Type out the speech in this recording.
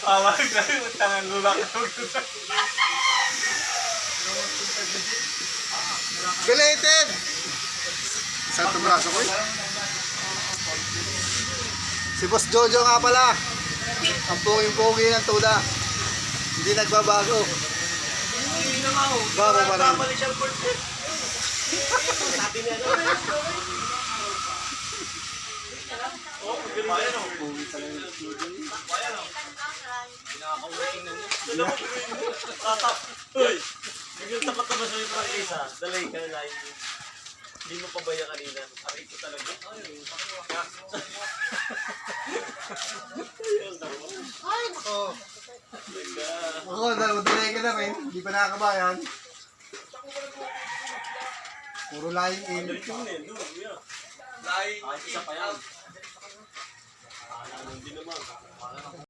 Awag na yung tangan lulak. Belated! Saan itong braso ko eh? Si Boss Jojo nga pala. Ang punging-pungi ng tuda. Hindi nagbabago. Bago pa rin. Pungi pala yung tuda. Pinaka-waiting na niya. Dala mo ko yung tatap. Uy! Biglang tapat na ba sa'yo parang isa? Dalay ka na lain. Hindi mo pabaya kanina. Aray ko talaga. Ay, nako. Ako, dalay ka na rin. Hindi pa nakakabayan. Puro lying in. Lain. Isa pa yan. Hindi naman.